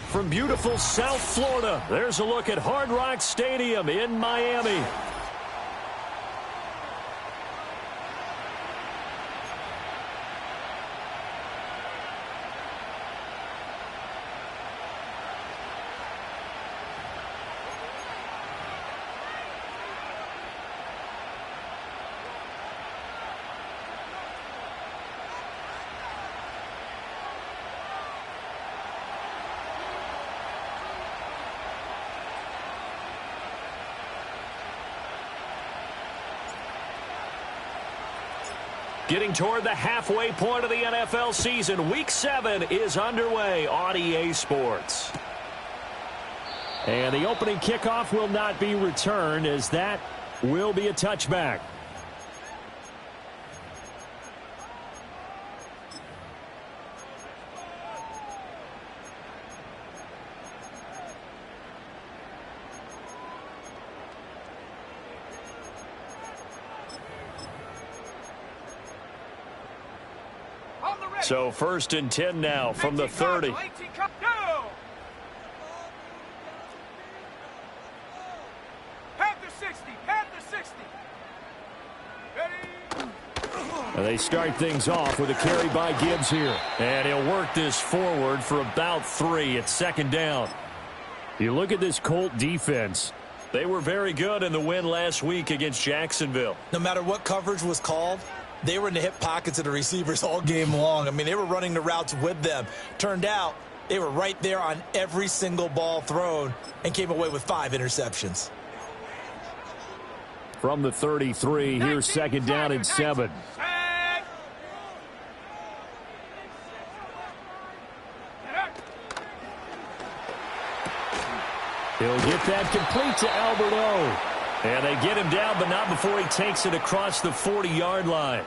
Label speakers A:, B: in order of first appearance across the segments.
A: From beautiful South Florida, there's a look at Hard Rock Stadium in Miami. Getting toward the halfway point of the NFL season, Week 7 is underway on EA Sports. And the opening kickoff will not be returned, as that will be a touchback. So 1st and 10 now from the 30. And they start things off with a carry by Gibbs here. And he'll work this forward for about 3 at 2nd down. You look at this Colt defense. They were very good in the win last week against Jacksonville.
B: No matter what coverage was called, they were in the hip pockets of the receivers all game long. I mean, they were running the routes with them. Turned out they were right there on every single ball thrown and came away with 5 interceptions.
A: From the 33, here's 2nd down and 7. He'll get that complete to Alberto. And they get him down, but not before he takes it across the 40-yard line.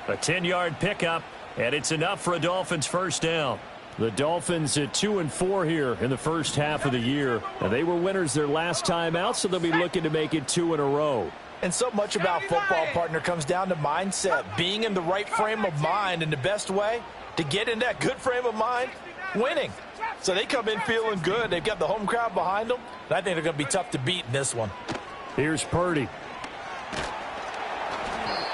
A: A 10-yard pickup, and it's enough for a Dolphins 1st down. The Dolphins at 2-4 here in the first half of the year. And they were winners their last time out, so they'll be looking to make it 2 in a row.
B: And so much about football, partner, comes down to mindset. Being in the right frame of mind, and the best way to get in that good frame of mind, winning. So they come in feeling good. They've got the home crowd behind them, and I think they're going to be tough to beat in this one.
A: Here's Purdy.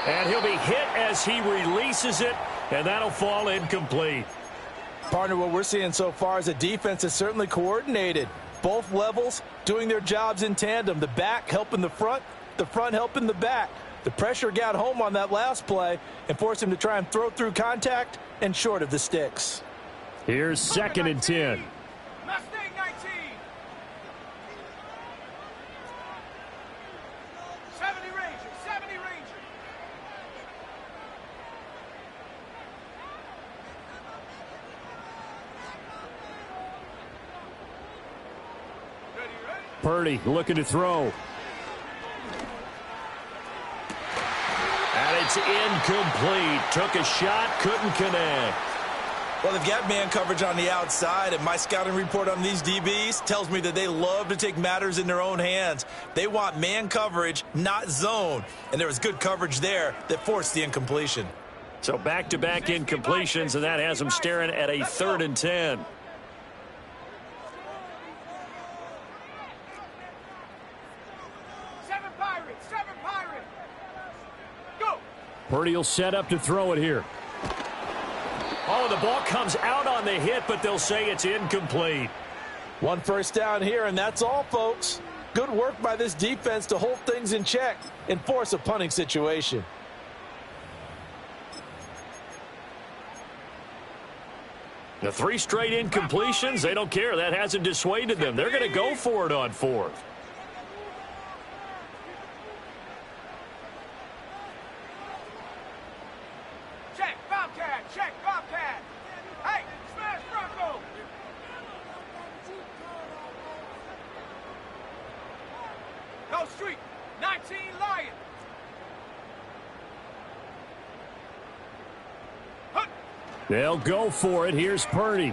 A: And he'll be hit as he releases it, and that'll fall incomplete.
B: Partner, what we're seeing so far is a defense that's certainly coordinated. Both levels doing their jobs in tandem. The back helping the front helping the back. The pressure got home on that last play and forced him to try and throw through contact and short of the sticks.
A: Here's 2nd and 10. Purdy looking to throw. And it's incomplete. Took a shot, couldn't connect.
B: Well, they've got man coverage on the outside, and my scouting report on these DBs tells me that they love to take matters in their own hands. They want man coverage, not zone. And there was good coverage there that forced the incompletion.
A: So back-to-back incompletions, and that has them staring at a 3rd and 10. Purdy will set up to throw it here. Oh, the ball comes out on the hit, but they'll say it's incomplete.
B: 1 first down here, and that's all, folks. Good work by this defense to hold things in check and force a punting situation.
A: The 3 straight incompletions, they don't care. That hasn't dissuaded them. They're going to go for it on 4th.
C: 19 Lions.
A: They'll go for it. Here's Purdy.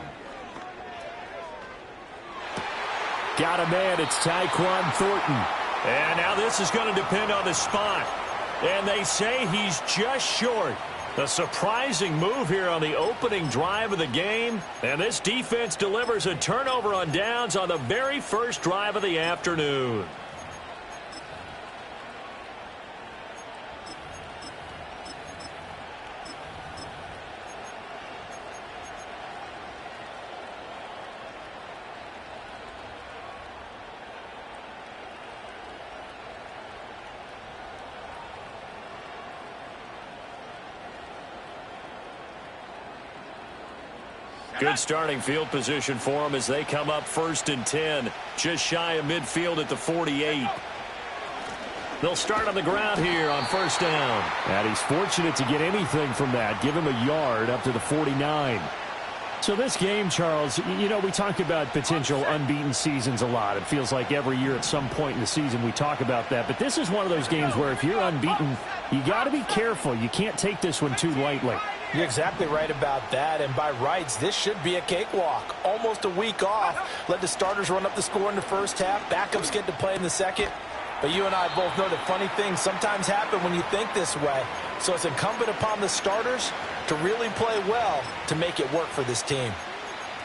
A: Got a man. It's Tyquan Thornton. And now this is going to depend on the spot. And they say he's just short. A surprising move here on the opening drive of the game. And this defense delivers a turnover on downs on the very first drive of the afternoon. Good starting field position for them as they come up 1st and 10. Just shy of midfield at the 48. They'll start on the ground here on 1st down. And he's fortunate to get anything from that. Give him a yard up to the 49. So this game, Charles, you know, we talk about potential unbeaten seasons a lot. It feels like every year at some point in the season we talk about that. But this is one of those games where if you're unbeaten, you got to be careful. You can't take this one too lightly.
B: You're exactly right about that, and by rights, this should be a cakewalk. Almost a week off. Let the starters run up the score in the first half. Backups get to play in the second. But you and I both know that funny things sometimes happen when you think this way. So it's incumbent upon the starters to really play well to make it work for this team.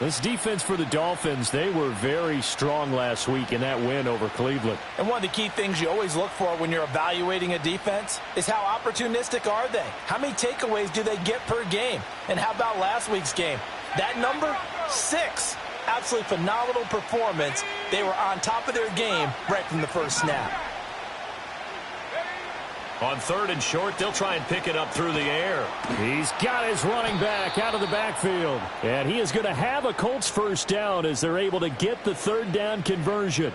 A: This defense for the Dolphins, they were very strong last week in that win over Cleveland.
B: And one of the key things you always look for when you're evaluating a defense is how opportunistic are they? How many takeaways do they get per game? And how about last week's game? That number, 6. Absolutely phenomenal performance. They were on top of their game right from the first snap.
A: On 3rd and short, they'll try and pick it up through the air. He's got his running back out of the backfield. And he is going to have a Colts 1st down as they're able to get the 3rd down conversion.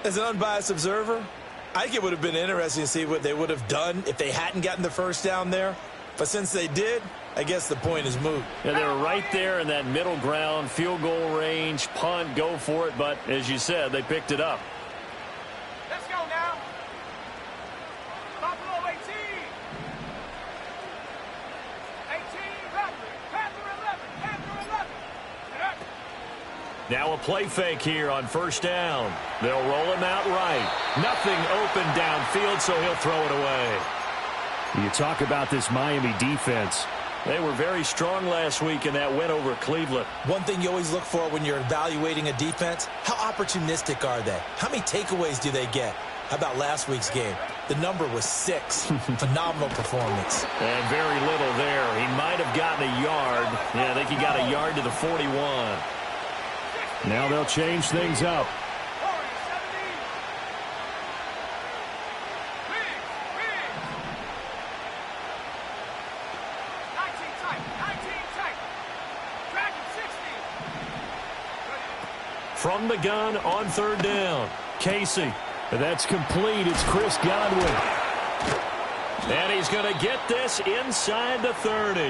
B: As an unbiased observer, I think it would have been interesting to see what they would have done if they hadn't gotten the 1st down there. But since they did, I guess the point is moot.
A: Yeah, they were right there in that middle ground, field goal range, punt, go for it. But as you said, they picked it up.
C: Let's go now. Buffalo 18. 18, Panther 11, Panther 11.
A: Now a play fake here on 1st down. They'll roll him out right. Nothing open downfield, so he'll throw it away. You talk about this Miami defense. They were very strong last week in that win over Cleveland.
B: One thing you always look for when you're evaluating a defense, how opportunistic are they? How many takeaways do they get? How about last week's game? The number was 6. Phenomenal performance.
A: And very little there. He might have gotten a yard. Yeah, I think he got a yard to the 41. Now they'll change things up. From the gun on 3rd down. Casey. That's complete. It's Chris Godwin. And he's going to get this inside the 30.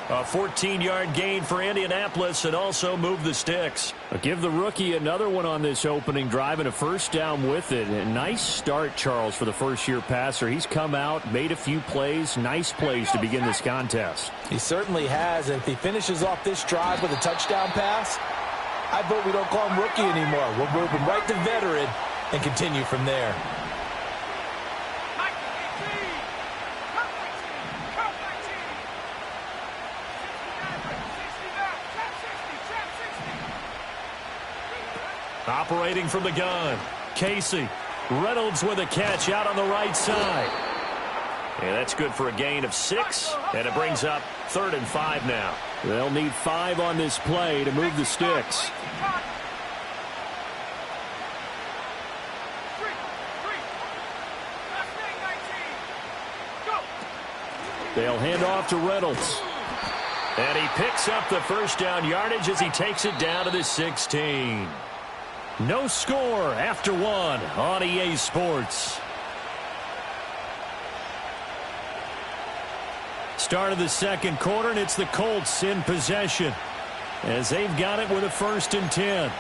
A: A 14-yard gain for Indianapolis and also move the sticks. Give the rookie another one on this opening drive and a 1st down with it. A nice start, Charles, for the first-year passer. He's come out, made a few plays, nice plays to begin this contest.
B: He certainly has, and if he finishes off this drive with a touchdown pass, I vote we don't call him rookie anymore. We'll move him right to veteran and continue from there.
A: Operating from the gun, Casey. Reynolds with a catch out on the right side. And that's good for a gain of 6, and it brings up 3rd and 5 now. They'll need 5 on this play to move the sticks. They'll hand off to Reynolds. And he picks up the 1st down yardage as he takes it down to the 16. No score after 1 on EA Sports. Start of the 2nd quarter, and it's the Colts in possession as they've got it with a 1st and 10.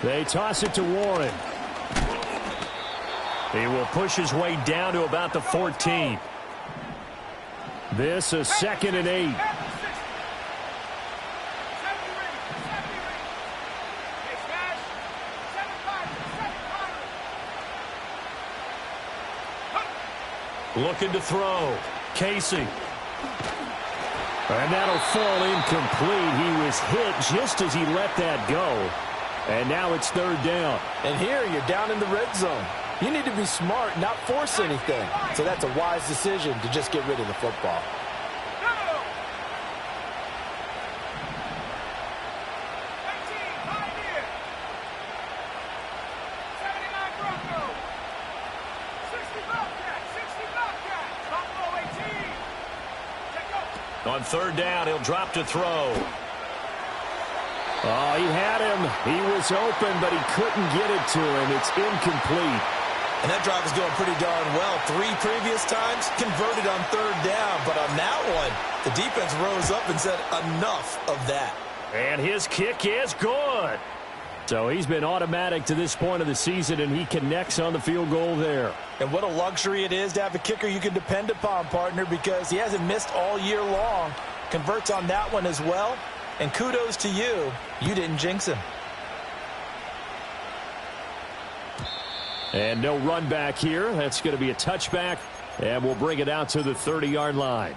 A: They toss it to Warren. He will push his way down to about the 14. This a 2nd and 8. Looking to throw. Casey. And that'll fall incomplete. He was hit just as he let that go. And now it's 3rd down.
B: And here you're down in the red zone. You need to be smart, not force anything. So that's a wise decision to just get rid of the football.
A: On 3rd down, he'll drop to throw. Oh, he had him. He was open, but he couldn't get it to him. It's incomplete.
B: And that drive is going pretty darn well. 3 previous times, converted on 3rd down. But on that one, the defense rose up and said, enough of that.
A: And his kick is good. So he's been automatic to this point of the season, and he connects on the field goal there.
B: And what a luxury it is to have a kicker you can depend upon, partner, because he hasn't missed all year long. Converts on that one as well. And kudos to you. You didn't jinx him.
A: And no run back here. That's going to be a touchback, and we'll bring it out to the 30-yard line.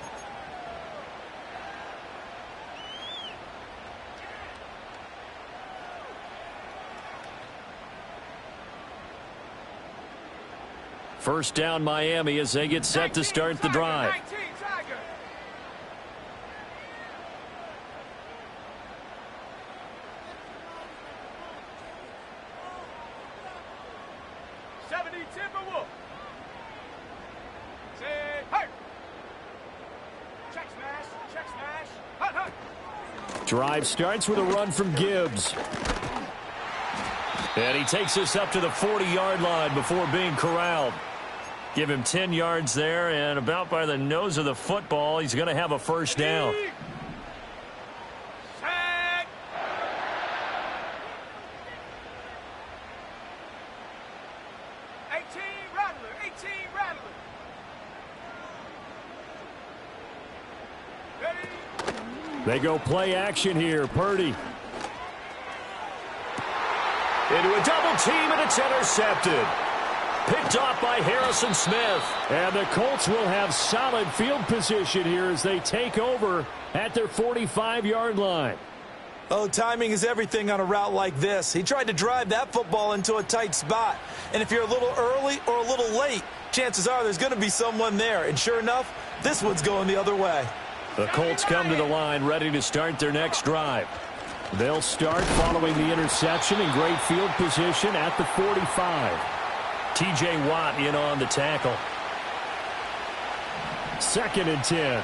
A: First down, Miami, as they get set to start the drive.
C: 19, Tiger. Timberwolf. Say, hey. Check smash, check smash. Hut, hut.
A: Drive starts with a run from Gibbs. And he takes us up to the 40-yard line before being corralled. Give him 10 yards there, and about by the nose of the football, he's going to have a first down.
C: Sack. 18 Rattler, 18 Rattler. Ready?
A: They go play action here. Purdy. Into a double team, and it's intercepted. Picked off by Harrison Smith. And the Colts will have solid field position here as they take over at their 45-yard line.
B: Oh, timing is everything on a route like this. He tried to drive that football into a tight spot. And if you're a little early or a little late, chances are there's going to be someone there. And sure enough, this one's going the other way.
A: The Colts come to the line ready to start their next drive. They'll start following the interception in great field position at the 45. T.J. Watt in on the tackle. 2nd and 10.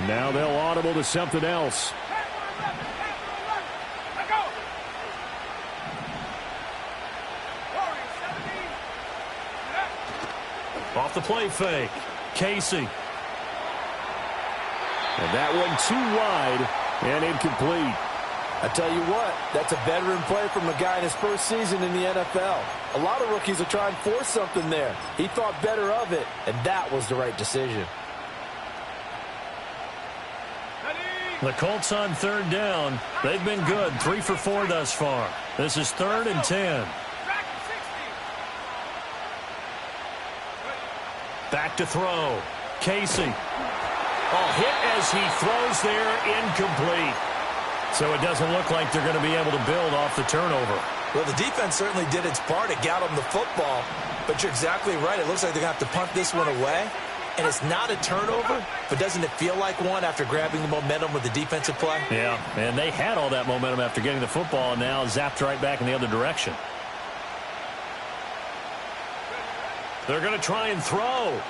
A: Now they'll audible to something else. Off the play fake. Casey. And that one too wide and incomplete.
B: I tell you what, that's a veteran play from a guy in his first season in the NFL. A lot of rookies will try and force something there. He thought better of it, and that was the right decision.
A: The Colts on 3rd down. They've been good, 3 for 4 thus far. This is 3rd and 10. Back to throw. Casey. Oh, hit as he throws there, incomplete. So it doesn't look like they're going to be able to build off the turnover.
B: Well, the defense certainly did its part. It got them the football. But you're exactly right. It looks like they're going to have to punt this one away. And it's not a turnover, but doesn't it feel like one after grabbing the momentum with the defensive play?
A: Yeah, and they had all that momentum after getting the football and now zapped right back in the other direction. They're going to try and throw.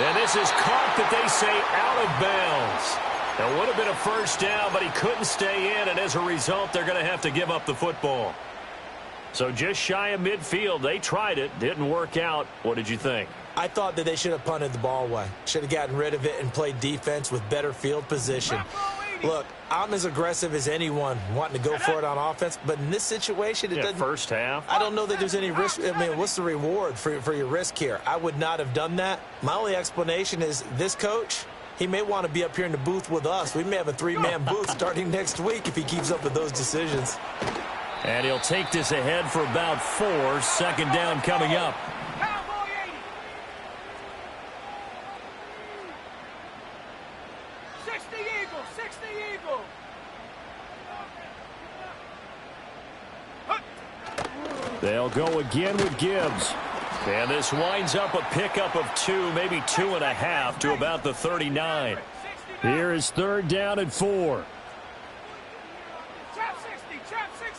A: And this is caught, that they say, out of bounds. It would have been a first down, but he couldn't stay in, and as a result, they're going to have to give up the football. So just shy of midfield. They tried it. Didn't work out. What did you think?
B: I thought that they should have punted the ball away. Should have gotten rid of it and played defense with better field position. Look, I'm as aggressive as anyone wanting to go for it on offense, but in this situation, it doesn't.
A: First half.
B: I don't know that there's any risk. I mean, what's the reward for your risk here? I would not have done that. My only explanation is this coach, he may want to be up here in the booth with us. We may have a three-man booth starting next week if he keeps up with those decisions.
A: And he'll take this ahead for about 4. Second down coming up.
C: Cowboy 80. 60 Eagles, 60 Eagles.
A: They'll go again with Gibbs. And this winds up a pickup of 2, maybe 2.5 to about the 39. Here is third down and 4.
C: Trap 60, trap 60.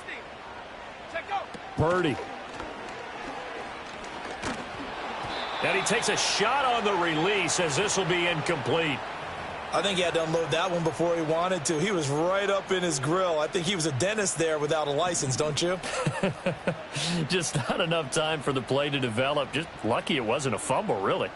C: Check go.
A: Purdy. And he takes a shot on the release as this will be incomplete.
B: I think he had to unload that one before he wanted to. He was right up in his grill. I think he was a dentist there without a license, don't you?
A: Just not enough time for the play to develop. Just lucky it wasn't a fumble, really.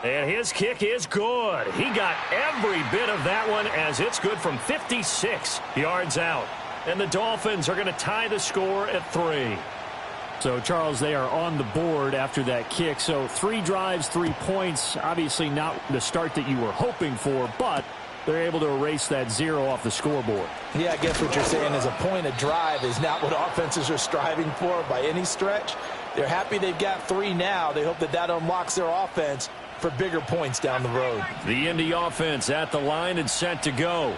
A: And his kick is good. He got every bit of that one as it's good from 56 yards out. And the Dolphins are going to tie the score at 3.
D: So, Charles, they are on the board after that kick. So 3 drives, 3 points. Obviously not the start that you were hoping for, but they're able to erase that 0 off the scoreboard.
B: Yeah, I guess what you're saying is a point of drive is not what offenses are striving for by any stretch. They're happy they've got 3 now. They hope that that unlocks their offense for bigger points down the road.
A: The Indy offense at the line and set to go.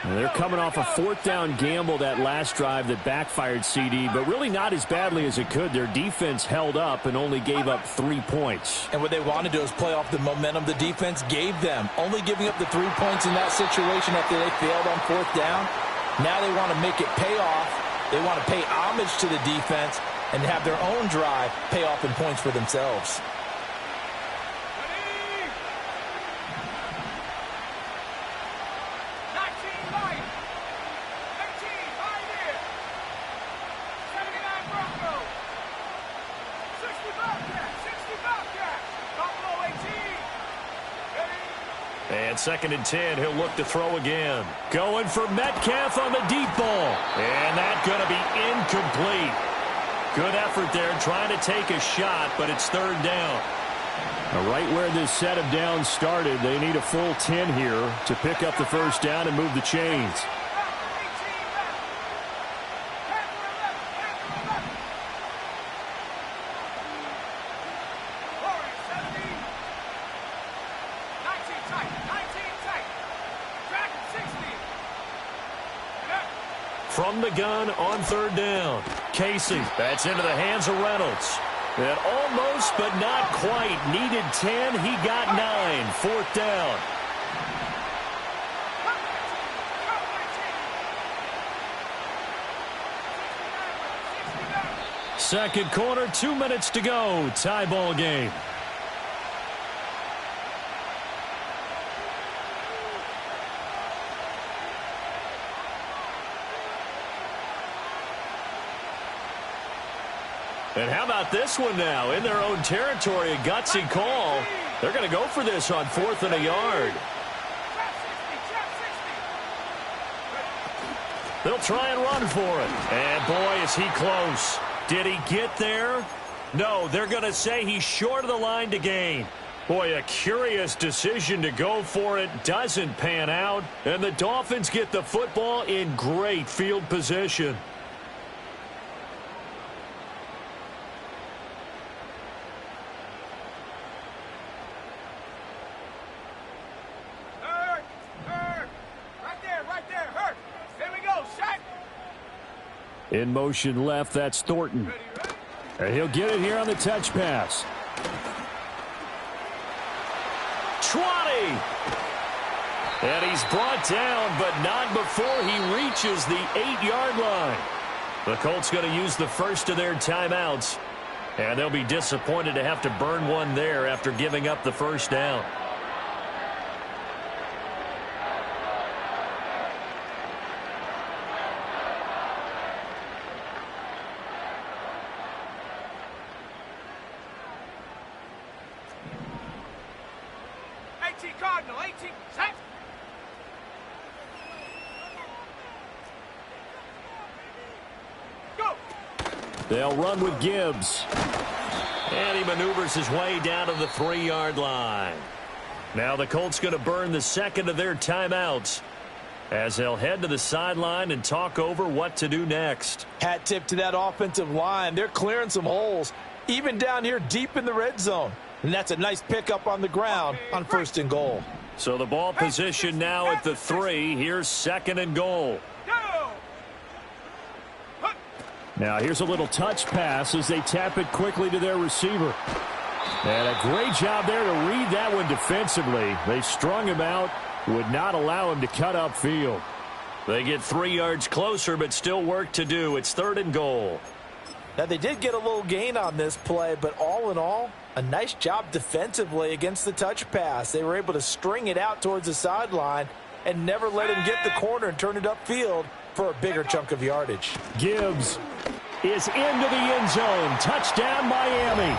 D: And they're coming off a 4th down gamble that last drive that backfired, CD, but really not as badly as it could. Their defense held up and only gave up 3 points.
B: And what they want to do is play off the momentum the defense gave them. Only giving up the 3 points in that situation after they failed on 4th down. Now they want to make it pay off. They want to pay homage to the defense and have their own drive pay off in points for themselves.
A: And 2nd and 10, he'll look to throw again. Going for Metcalf on the deep ball. And that's going to be incomplete. Good effort there trying to take a shot, but it's 3rd down.
D: Now, right where this set of downs started, they need a full 10 here to pick up the first down and move the chains.
A: From the gun on 3rd down. Casey, that's into the hands of Reynolds. And almost but not quite. Needed 10. He got 9. 4th down. Second quarter, 2 minutes to go. Tie ball game. And how about this one now? In their own territory, a gutsy call. They're going to go for this on 4th and a yard. They'll try and run for it. And boy, is he close. Did he get there? No, they're going to say he's short of the line to gain. Boy, a curious decision to go for it. Doesn't pan out. And the Dolphins get the football in great field position. In motion left, that's Thornton. And he'll get it here on the touch pass. 20! And he's brought down, but not before he reaches the 8-yard line. The Colts going to use the first of their timeouts. And they'll be disappointed to have to burn one there after giving up the first down.
C: 18 Cardinal, 18, set. Go.
A: They'll run with Gibbs. And he maneuvers his way down to the 3-yard line. Now the Colts going to burn the second of their timeouts as they'll head to the sideline and talk over what to do next.
B: Hat tip to that offensive line. They're clearing some holes, even down here deep in the red zone. And that's a nice pickup on the ground on 1st and goal.
A: So the ball position now at the 3. Here's 2nd and goal.
D: Now here's a little touch pass as they tap it quickly to their receiver. And a great job there to read that one defensively. They strung him out, would not allow him to cut upfield.
A: They get 3 yards closer, but still work to do. It's 3rd and goal.
B: Now, they did get a little gain on this play, but all in all, a nice job defensively against the touch pass. They were able to string it out towards the sideline and never let him get the corner and turn it upfield for a bigger chunk of yardage.
D: Gibbs is into the end zone. Touchdown, Miami.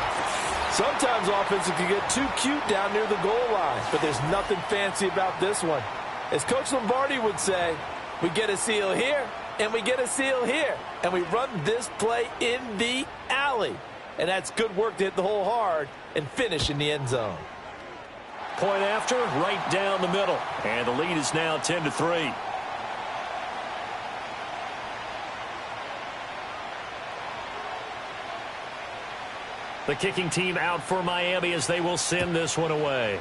B: Sometimes offenses can get too cute down near the goal line, but there's nothing fancy about this one. As Coach Lombardi would say, we get a seal here, and we get a seal here, and we run this play in the alley. And that's good work to hit the hole hard and finish in the end zone.
A: Point after, right down the middle. And the lead is now 10-3. The kicking team out for Miami as they will send this one away.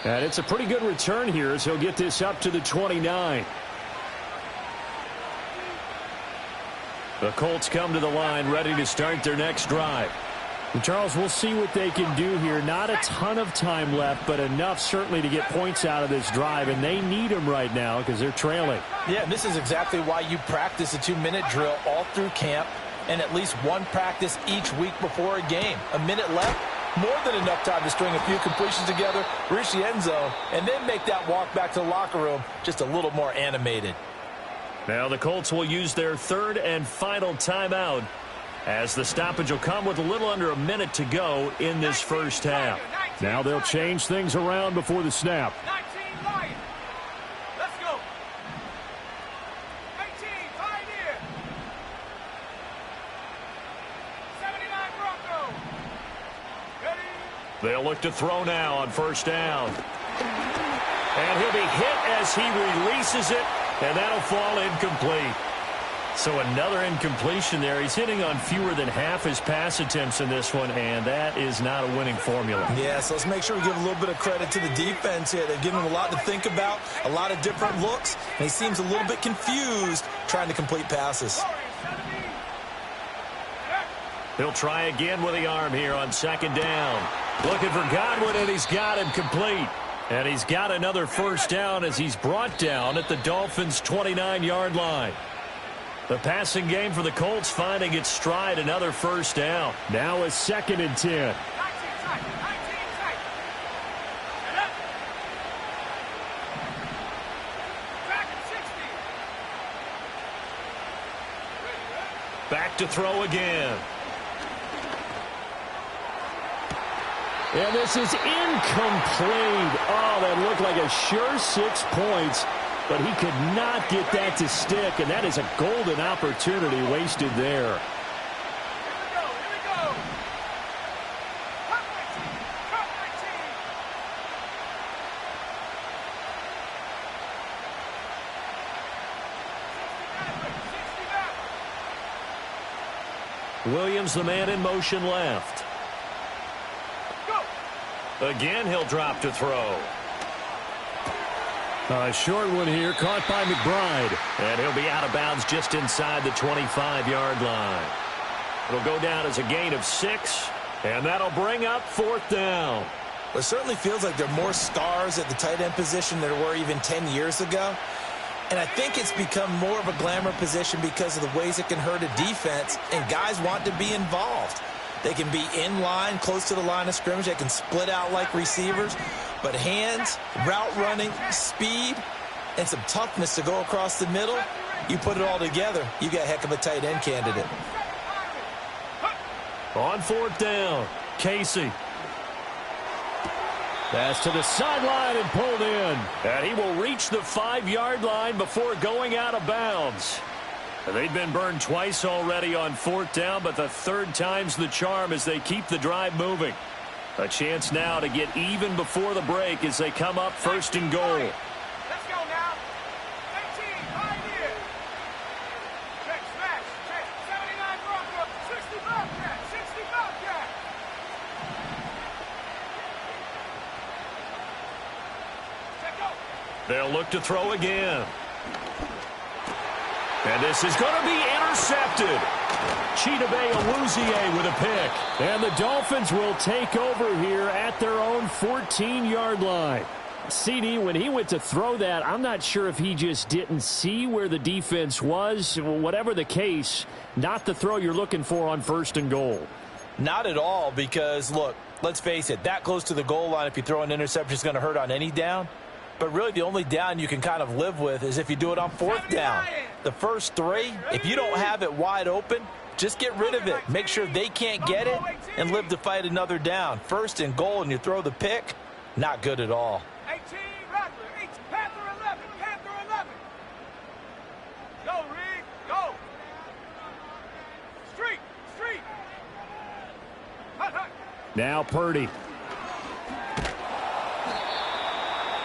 D: And it's a pretty good return here as he'll get this up to the 29.
A: The Colts come to the line ready to start their next drive.
D: And Charles, we'll see what they can do here. Not a ton of time left, but enough certainly to get points out of this drive, and they need them right now because they're trailing.
B: Yeah, this is exactly why you practice a 2-minute drill all through camp and at least one practice each week before a game. A minute left, more than enough time to string a few completions together, reach the end zone, and then make that walk back to the locker room just a little more animated.
A: Now the Colts will use their 3rd and final timeout as the stoppage will come with a little under a minute to go in this first half.
D: Now they'll change things around before the snap.
C: 19 Lion. Let's go. 18 Pioneer. 79 Bronco. Ready.
A: They'll look to throw now on 1st down. And he'll be hit as he releases it, and that'll fall incomplete. So another incompletion there. He's hitting on fewer than half his pass attempts in this one, and that is not a winning formula.
B: Yeah, so let's make sure we give a little bit of credit to the defense here. They've given him a lot to think about, a lot of different looks, and he seems a little bit confused trying to complete passes.
A: He'll try again with the arm here on 2nd down. Looking for Godwin, and he's got him complete. And he's got another 1st down as he's brought down at the Dolphins' 29-yard line. The passing game for the Colts finding its stride, another 1st down.
D: Now a 2nd and 10.
C: 19 tight. 19 tight. Get up. Back at 60.
A: Back to throw again.
D: And this is incomplete. Oh, that looked like a sure 6 points. But he could not get that to stick, and that is a golden opportunity wasted there.
C: Here we go. Cut 19. Cut 19. 60 back.
A: Williams, the man in motion left.
C: Go.
A: Again, he'll drop to throw.
D: A short one here, caught by McBride.
A: And he'll be out of bounds just inside the 25-yard line. It'll go down as a gain of 6, and that'll bring up 4th down.
B: Well, it certainly feels like there are more stars at the tight end position than there were even 10 years ago. And I think it's become more of a glamour position because of the ways it can hurt a defense, and guys want to be involved. They can be in line, close to the line of scrimmage. They can split out like receivers. But hands, route running, speed, and some toughness to go across the middle, you put it all together, you got a heck of a tight end candidate.
A: On fourth down, Casey.
D: Pass to the sideline and pulled in.
A: And he will reach the 5-yard line before going out of bounds. They've been burned twice already on fourth down, but the third time's the charm as they keep the drive moving. A chance now to get even before the break as they come up first and goal.
C: Let's go now. 18, right here. Check, smash, check. 79 Bronco, 60 Bobcat, 60 Bobcat. Check go.
A: They'll look to throw again. And this is going to be intercepted. Chidobe Awuzie with a pick.
D: And the Dolphins will take over here at their own 14-yard line. CD, when he went to throw that, I'm not sure if he just didn't see where the defense was. Whatever the case, not the throw you're looking for on first and goal.
B: Not at all, because, look, let's face it, that close to the goal line, if you throw an interception, is going to hurt on any down. But really, the only down you can kind of live with is if you do it on fourth down. The first three, if you don't have it wide open, just get rid of it. Make sure they can't get it and live to fight another down. First and goal, and you throw the pick, not good at all.
C: 18, Rattler, 8, Panther 11, Panther 11. Go, Reed, go. Street, street. Hut, hut.
D: Now Purdy.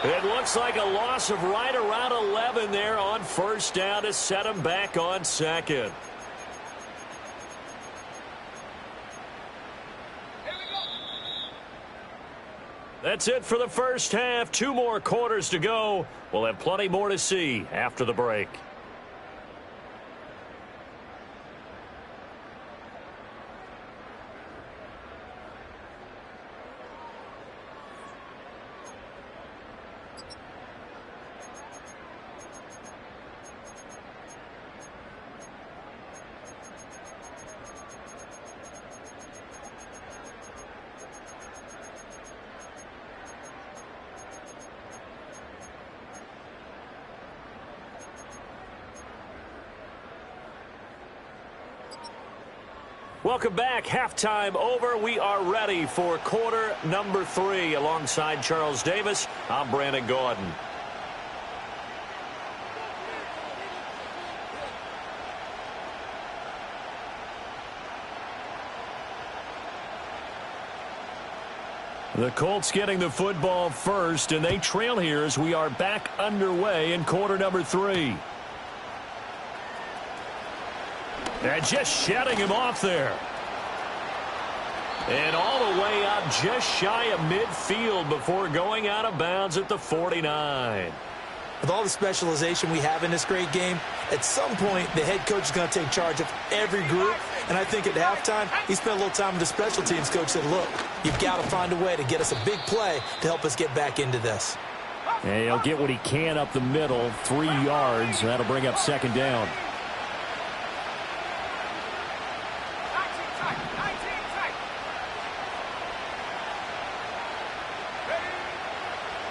A: It looks like a loss of right around 11 there on first down to set him back on second. That's it for the first half. 2 more quarters to go. We'll have plenty more to see after the break. Welcome back. Halftime over. We are ready for quarter number 3. Alongside Charles Davis, I'm Brandon Gordon. The Colts getting the football first, and they trail here as we are back underway in quarter number 3. And just shedding him off there. And all the way out just shy of midfield before going out of bounds at the 49.
B: With all the specialization we have in this great game, at some point the head coach is going to take charge of every group. And I think at halftime, he spent a little time with the special teams coach, said, look, you've got to find a way to get us a big play to help us get back into this.
D: And he'll get what he can up the middle, 3 yards. That'll bring up second down.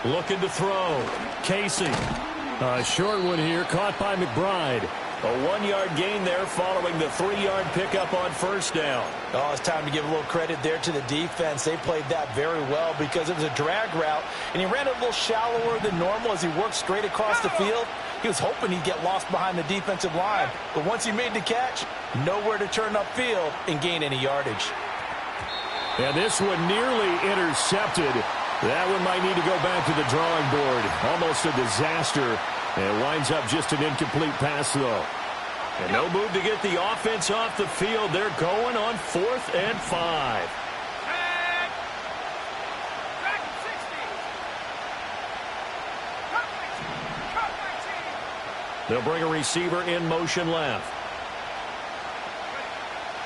A: Looking to throw. Casey.
D: A short one here, caught by McBride.
A: A 1-yard gain there following the 3-yard pickup on first down.
B: Oh, it's time to give a little credit there to the defense. They played that very well because it was a drag route, and he ran it a little shallower than normal as he worked straight across the field. He was hoping he'd get lost behind the defensive line, but once he made the catch, nowhere to turn upfield and gain any yardage.
D: And this one nearly intercepted. That one might need to go back to the drawing board. Almost a disaster. And it winds up just an incomplete pass, though.
A: And no move to get the offense off the field. They're going on 4th and 5.
C: Back 60. Cut 19.
A: They'll bring a receiver in motion left.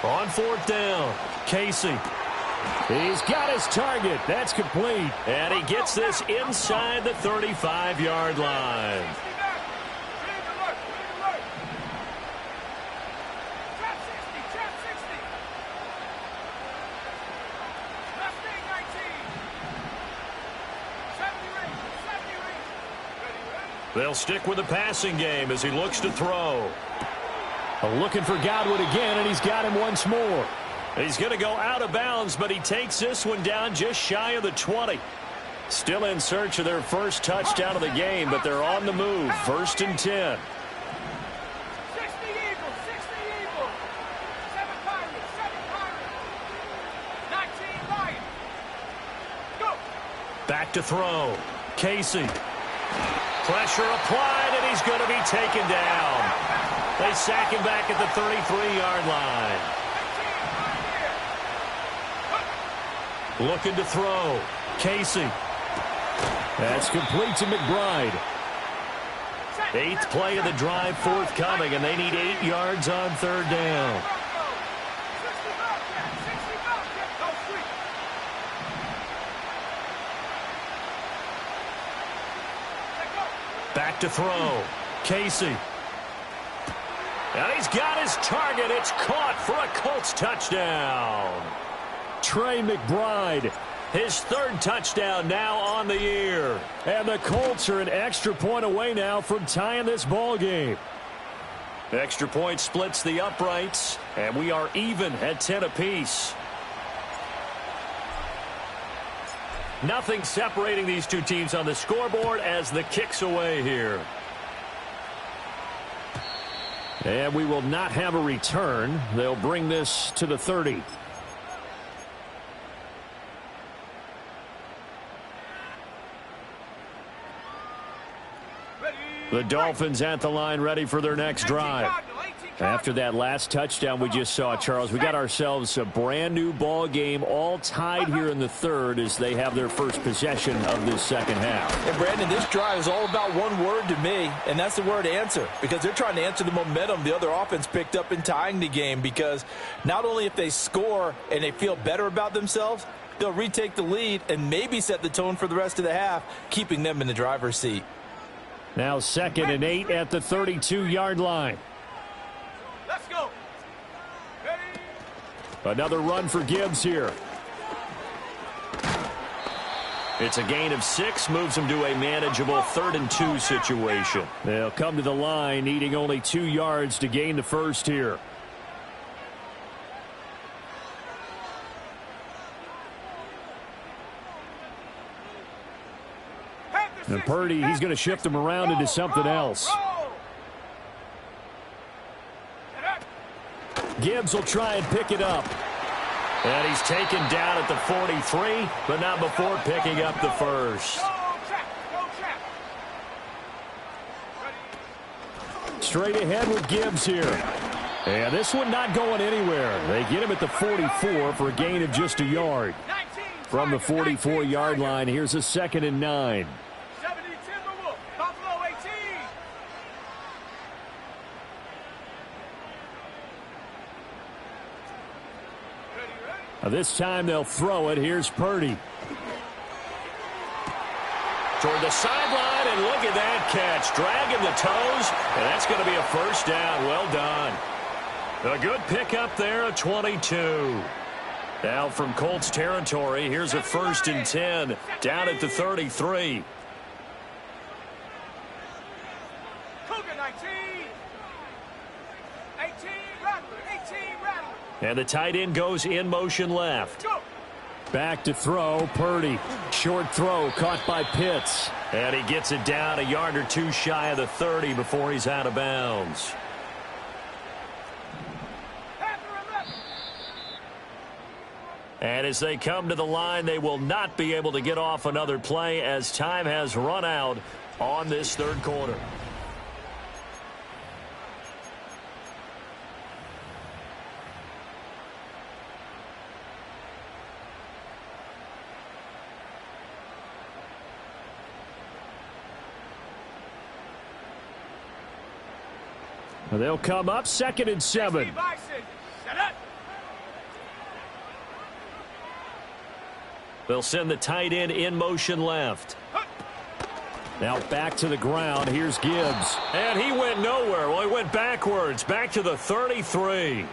A: On 4th down, Casey.
D: He's got his target. That's complete.
A: And he gets this inside the 35-yard line. They'll stick with the passing game as he looks to throw.
D: Looking for Godwin again, and he's got him once more.
A: He's going to go out of bounds, but he takes this one down just shy of the 20. Still in search of their first touchdown of the game, but they're on the move. 1st and 10.
C: 60 Eagles, 60 Eagles. 7 Pirates, 19 Lions. Go.
A: Back to throw. Casey. Pressure applied, and he's going to be taken down. They sack him back at the 33-yard line. Looking to throw. Casey. That's complete to McBride. 8th play of the drive forthcoming, and they need 8 yards on 3rd down. Back to throw. Casey. And he's got his target. It's caught for a Colts touchdown. Trey McBride, his 3rd touchdown now on the year. And the Colts are an extra point away now from tying this ball game. Extra point splits the uprights, and we are even at 10 apiece. Nothing separating these two teams on the scoreboard as the kick's away here. And we will not have a return. They'll bring this to the 30. The Dolphins at the line, ready for their next drive. After that last touchdown we just saw, Charles, we got ourselves a brand new ball game, all tied here in the 3rd as they have their first possession of this 2nd half.
B: And Brandon, this drive is all about one word to me, and that's the word answer, because they're trying to answer the momentum the other offense picked up in tying the game, because not only if they score and they feel better about themselves, they'll retake the lead and maybe set the tone for the rest of the half, keeping them in the driver's seat.
A: Now 2nd and 8 at the 32-yard line.
C: Let's go. Ready.
A: Another run for Gibbs here. It's a gain of 6, moves them to a manageable 3rd and 2 situation. They'll come to the line, needing only 2 yards to gain the first here. And Purdy, he's going to shift them around into something else. Gibbs will try and pick it up. And he's taken down at the 43, but not before picking up the first. Straight ahead with Gibbs here. And this one not going anywhere. They get him at the 44 for a gain of just a yard. From the 44-yard line, here's a 2nd and 9. This time they'll throw it. Here's Purdy. Toward the sideline, and look at that catch. Dragging the toes, and that's going to be a first down. Well done. A good pickup there, a 22. Now from Colts territory, here's a 1st and 10 down at the 33. And the tight end goes in motion left. Back to throw, Purdy. Short throw caught by Pitts. And he gets it down a yard or 2 shy of the 30 before he's out of bounds. And as they come to the line, they will not be able to get off another play as time has run out on this 3rd quarter. They'll come up 2nd and 7. They'll send the tight end in motion left. Now back to the ground. Here's Gibbs. And he went nowhere. Well, he went backwards. Back to the 33.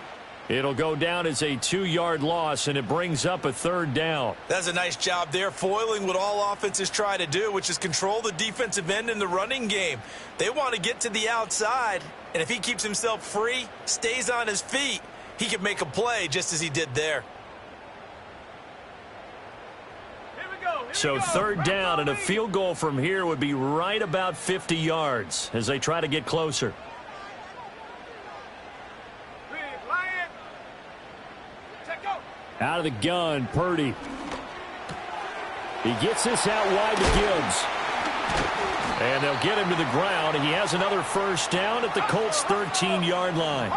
A: It'll go down as a 2-yard loss, and it brings up a 3rd down.
B: That's a nice job there, foiling what all offenses try to do, which is control the defensive end in the running game. They want to get to the outside, and if he keeps himself free, stays on his feet, he could make a play just as he did there.
A: So third down, and a field goal from here would be right about 50 yards as they try to get closer.
D: Out of the gun, Purdy. He gets this out wide to Gibbs.
A: And they'll get him to the ground. He has another first down at the Colts' 13-yard line.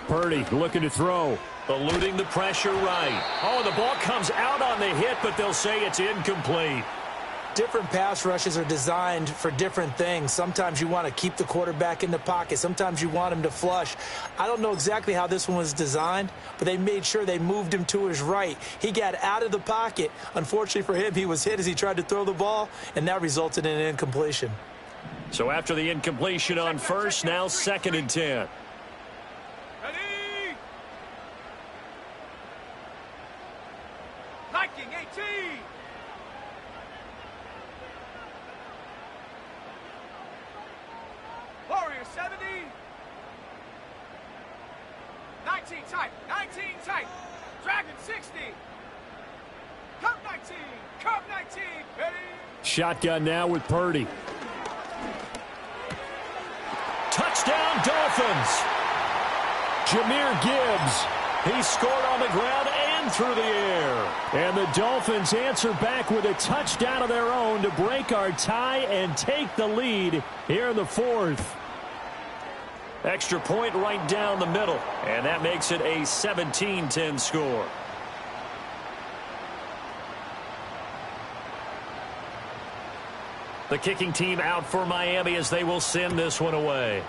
D: Purdy looking to throw.
A: Eluding the pressure right. Oh, the ball comes out on the hit, but they'll say it's incomplete.
B: Different pass rushes are designed for different things. Sometimes you want to keep the quarterback in the pocket. Sometimes you want him to flush. I don't know exactly how this one was designed, but they made sure they moved him to his right. He got out of the pocket. Unfortunately for him, he was hit as he tried to throw the ball, and that resulted in an incompletion.
A: So after the incompletion on first, now 2nd and 10.
C: Viking 18. Warrior 70. 19 tight. 19 tight. Dragon 60. Cup 19. Cup 19. Ready?
D: Shotgun now with Purdy.
A: Touchdown, Dolphins.
D: Jahmyr Gibbs.
A: He scored on the ground and through the air.
D: And the Dolphins answer back with a touchdown of their own to break our tie and take the lead here in the 4th.
A: Extra point right down the middle. And that makes it a 17-10 score. The kicking team out for Miami as they will send this one away.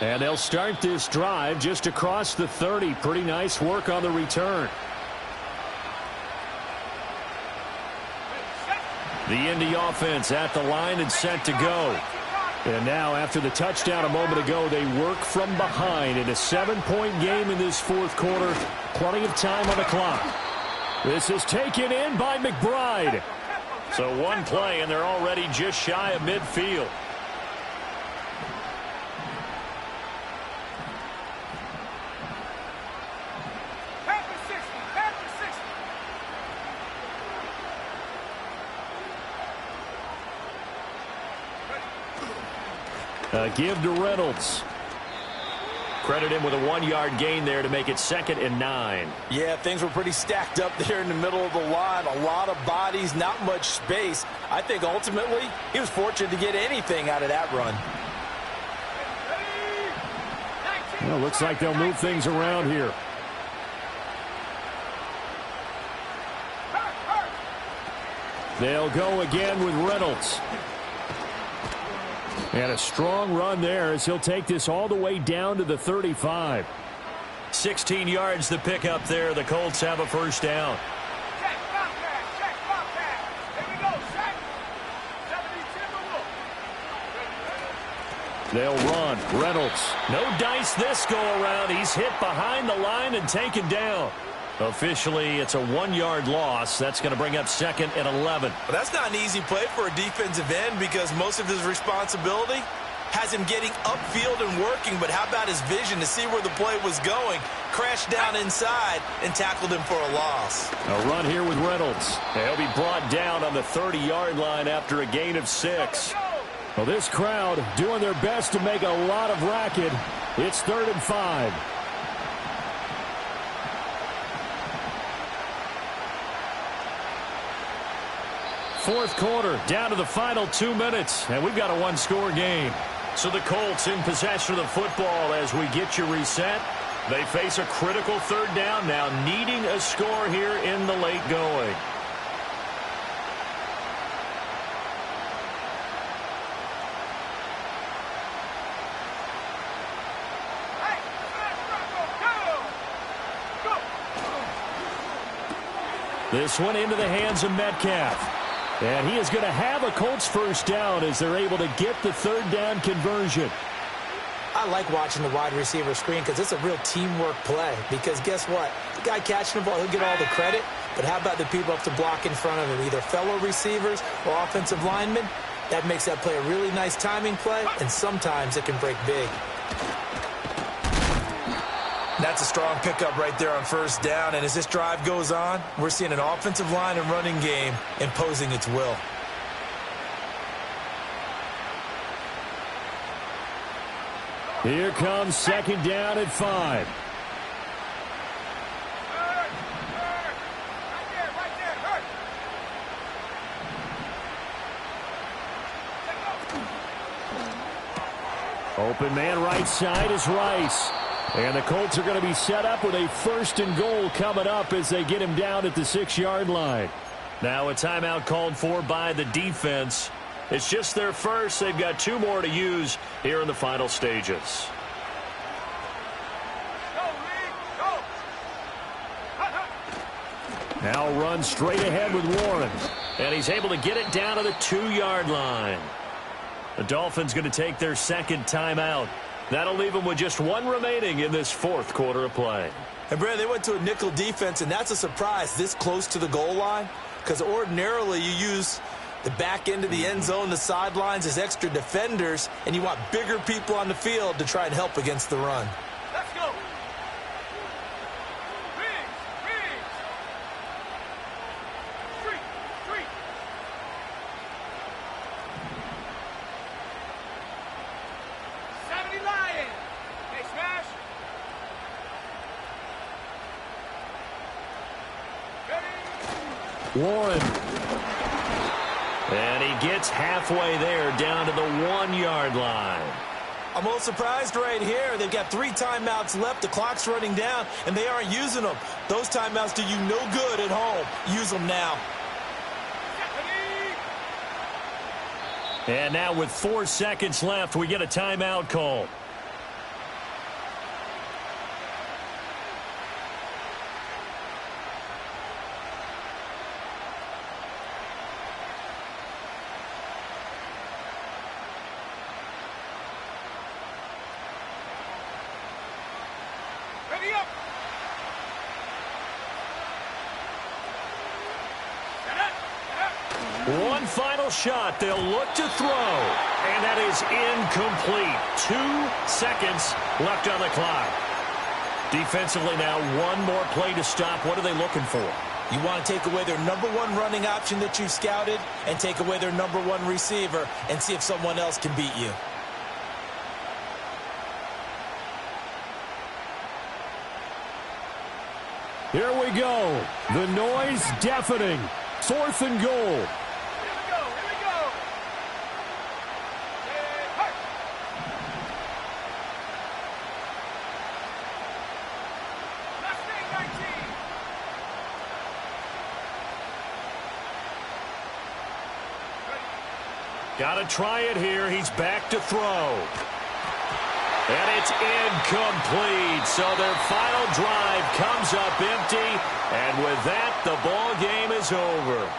D: And they'll start this drive just across the 30. Pretty nice work on the return.
A: The Indy offense at the line and set to go.
D: And now after the touchdown a moment ago, they work from behind in a 7-point game in this 4th quarter. Plenty of time on the clock. This is taken in by McBride.
A: So one play and they're already just shy of midfield.
D: Give to Reynolds.
A: Credit him with a 1-yard gain there to make it 2nd and 9.
B: Yeah, things were pretty stacked up there in the middle of the line. A lot of bodies, not much space. I think ultimately he was fortunate to get anything out of that run.
D: Well, looks like they'll move things around here. They'll go again with Reynolds. And a strong run there as he'll take this all the way down to the 35.
A: 16 yards the pickup there. The Colts have a first down.
C: Check, Bobcat. Check, Bobcat. Here we go. Check. 72
D: They'll run. Reynolds.
A: No dice this go around. He's hit behind the line and taken down. Officially, it's a 1-yard loss. That's going to bring up 2nd and 11.
B: But that's not an easy play for a defensive end because most of his responsibility has him getting upfield and working. But how about his vision to see where the play was going? Crashed down inside and tackled him for a loss.
D: A run here with Reynolds.
A: He'll be brought down on the 30-yard line after a gain of 6.
D: Well, this crowd doing their best to make a lot of racket. It's 3rd and 5. Fourth quarter, down to the final 2 minutes, and we've got a 1-score game.
A: So the Colts in possession of the football as we get you reset. They face a critical 3rd down now, needing a score here in the late going.
D: This one into the hands of Metcalf. And he is going to have a Colts first down as they're able to get the 3rd down conversion.
B: I like watching the wide receiver screen because it's a real teamwork play. Because guess what? The guy catching the ball, he'll get all the credit. But how about the people up to block in front of him, either fellow receivers or offensive linemen? That makes that play a really nice timing play, and sometimes it can break big.
E: That's a strong pickup right there on first down. And as this drive goes on, we're seeing an offensive line and running game imposing its will.
D: Here comes second down at 5. Open man right side is Rice. And the Colts are going to be set up with a 1st and goal coming up as they get him down at the 6-yard line.
A: Now a timeout called for by the defense. It's just their first. They've got 2 more to use here in the final stages.
D: Now run straight ahead with Warren.
A: And he's able to get it down to the 2-yard line. The Dolphins going to take their second timeout. That'll leave them with just 1 remaining in this 4th quarter of play.
E: And, Brad, they went to a nickel defense, and that's a surprise this close to the goal line. Because ordinarily you use the back end of the end zone, the sidelines as extra defenders, and you want bigger people on the field to try and help against the run.
C: Let's go. Street. Lion. Hey, smash. Ready.
D: Warren.
A: And he gets halfway there down to the 1-yard line.
E: I'm a little surprised right here. They've got 3 timeouts left. The clock's running down, and they aren't using them. Those timeouts do you no good at home. Use them now.
A: And now with 4 seconds left, we get a timeout call.
C: Ready up.
A: One final shot. They'll look to throw. And that is incomplete. 2 seconds left on the clock. Defensively now, 1 more play to stop. What are they looking for?
E: You want to take away their number 1 running option that you've scouted and take away their number 1 receiver and see if someone else can beat you.
D: Here we go. The noise deafening. 4th and goal.
C: Here we go. Hey. Last thing, 19.
A: Got to try it here. He's back to throw. And it's incomplete. So their final drive comes up empty. And with that, the ball game is over.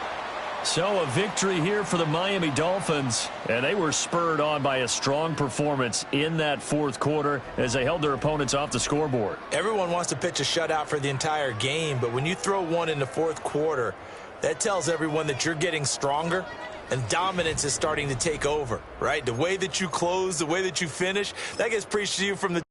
A: So a victory here for the Miami Dolphins. And they were spurred on by a strong performance in that 4th quarter as they held their opponents off the scoreboard.
E: Everyone wants to pitch a shutout for the entire game, but when you throw one in the 4th quarter, that tells everyone that you're getting stronger and dominance is starting to take over, right? The way that you close, the way that you finish, that gets preached to you from the